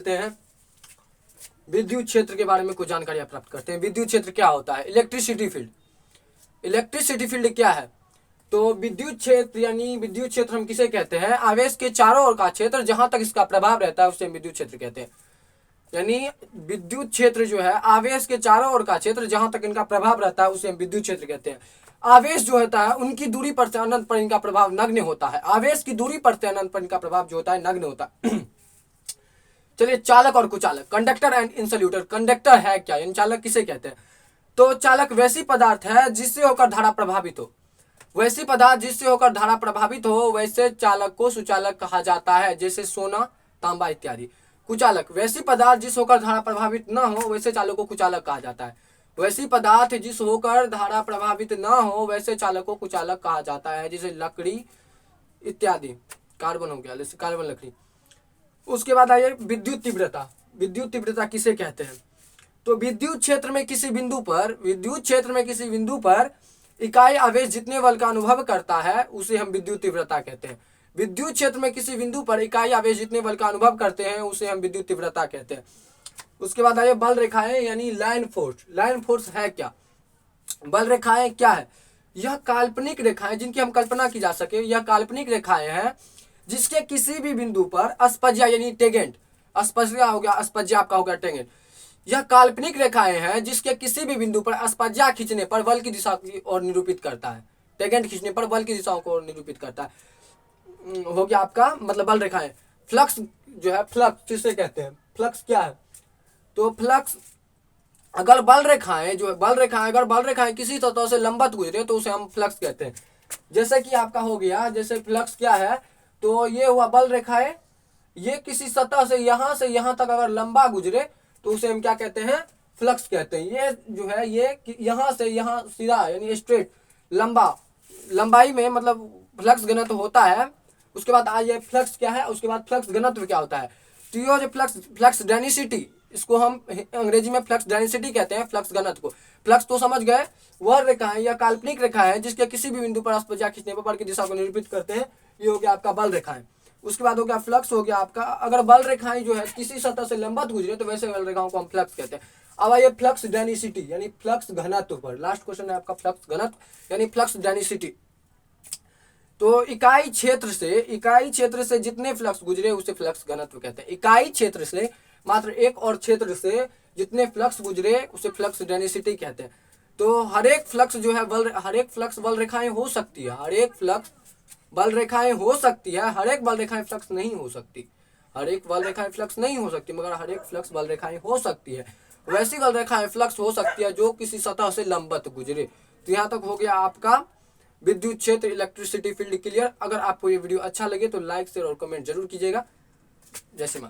करते हैं विद्युत क्षेत्र के बारे में कुछ जानकारी प्राप्त करते हैं। विद्युत क्षेत्र क्या होता है? Electricity field. इलेक्ट्रिसिटी फील्ड क्या है? तो विद्युत क्षेत्र यानी विद्युत क्षेत्र हम किसे कहते हैं? आवेश के चारों ओर का क्षेत्र जहां तक इसका प्रभाव रहता है उसे हम विद्युत क्षेत्र कहते हैं। यानी विद्युत क्षेत्र जो है आवेश के चारों ओर का क्षेत्र जहां तक इनका प्रभाव रहता है उसे हम विद्युत क्षेत्र कहते हैं। आवेश जो होता है उनकी दूरी पर से अनंत पर इनका प्रभाव नगण्य होता है। आवेश की दूरी पर से अनंत पर इनका प्रभाव जो होता है नगण्य होता है। चलिए, चालक और कुचालक, कंडक्टर एंड इंसुलेटर। कंडक्टर है क्या, यानी चालक किसे कहते हैं? तो चालक वैसी पदार्थ है जिससे होकर धारा प्रभावित हो। वैसी पदार्थ जिससे होकर धारा प्रभावित हो वैसे चालक को सुचालक कहा जाता है, जैसे सोना, तांबा इत्यादि। कुचालक वैसी पदार्थ जिस होकर धारा प्रभावित न हो वैसे चालक को कुचालक कहा जाता है। वैसी पदार्थ जिस होकर धारा प्रभावित न हो वैसे चालक को कुचालक कहा जाता है, जैसे लकड़ी इत्यादि। कार्बन हो गया, जैसे कार्बन लकड़ी। उसके बाद आइए विद्युत तीव्रता। विद्युत तीव्रता किसे कहते हैं? तो विद्युत क्षेत्र में किसी बिंदु पर इकाई आवेश जितने बल का अनुभव करता है उसे हम विद्युत तीव्रता कहते हैं। विद्युत क्षेत्र में किसी बिंदु पर इकाई आवेश जितने बल का अनुभव करते हैं उसे हम विद्युत तीव्रता कहते हैं। उसके बाद आइए बल रेखाएं यानी लाइन फोर्स। लाइन फोर्स है क्या? बल रेखाएं क्या है? यह काल्पनिक रेखाएं जिनकी हम कल्पना की जा सके, यह काल्पनिक रेखाएं हैं जिसके किसी भी बिंदु पर अस्पज्या यानी टेंजेंट, अस्पज्या हो गया, अस्पज्या आपका हो गया टेंजेंट। यह काल्पनिक रेखाएं हैं जिसके किसी भी बिंदु पर अस्पज्या खींचने पर बल की दिशा की ओर निरूपित करता है। टेंजेंट खींचने पर बल की दिशाओं को निरूपित करता है। हो गया आपका मतलब बल रेखाएं। फ्लक्स जो है, फ्लक्स किसे कहते हैं? फ्लक्स क्या है? तो फ्लक्स अगर बल रेखाएं किसी सतह से लंबवत गुजरे तो उसे हम फ्लक्स कहते हैं। जैसे कि आपका हो गया, जैसे फ्लक्स क्या है, तो ये हुआ बल रेखाएं, ये किसी सतह से यहां तक अगर लंबा गुजरे तो उसे हम क्या कहते हैं? फ्लक्स कहते हैं। ये जो है ये यहां से यहां सीधा यानी स्ट्रेट लंबाई में मतलब फ्लक्स घनत्व होता है। उसके बाद आइए फ्लक्स क्या है, उसके बाद फ्लक्स घनत्व क्या होता है। तो ये जो फ्लक्स डेंसिटी, इसको हम अंग्रेजी में फ्लक्स डेंसिटी कहते हैं, फ्लक्स घनत्व को। फ्लक्स तो समझ गए, वह रेखा है या काल्पनिक रेखा है जिसके किसी भी बिंदु पर अस्पज्या खींचने पर बल की दिशा को निरूपित करते हैं। ये हो गया आपका बल रेखाएं। उसके बाद हो गया फ्लक्स हो गया आपका, अगर बल रेखाएं जो है किसी सतह से लंबवत गुजरे तो वैसे बल रेखाओं को हम फ्लक्स कहते हैं। अब आइए फ्लक्स डेंसिटी यानी फ्लक्स घनत्व पर। लास्ट क्वेश्चन है आपका फ्लक्स घनत्व यानी फ्लक्स डेंसिटी। तो इकाई क्षेत्र से जितने फ्लक्स गुजरे उसे फ्लक्स घनत्व कहते हैं। इकाई क्षेत्र से मात्र एक और क्षेत्र से जितने फ्लक्स गुजरे उसे फ्लक्स डेंसिटी कहते हैं। तो हर एक फ्लक्स जो है बल रेखाएं हो सकती है, हर एक बल रेखाएं फ्लक्स नहीं हो सकती। मगर हर एक फ्लक्स बल रेखाएं हो सकती है। वैसी बल रेखाएं फ्लक्स हो सकती है जो किसी सतह से लंबवत गुजरे। तो यहाँ तक हो गया आपका विद्युत क्षेत्र, इलेक्ट्रिसिटी फील्ड क्लियर। अगर आपको ये वीडियो अच्छा लगे तो लाइक, शेयर और कमेंट जरूर कीजिएगा। जय श्री राम।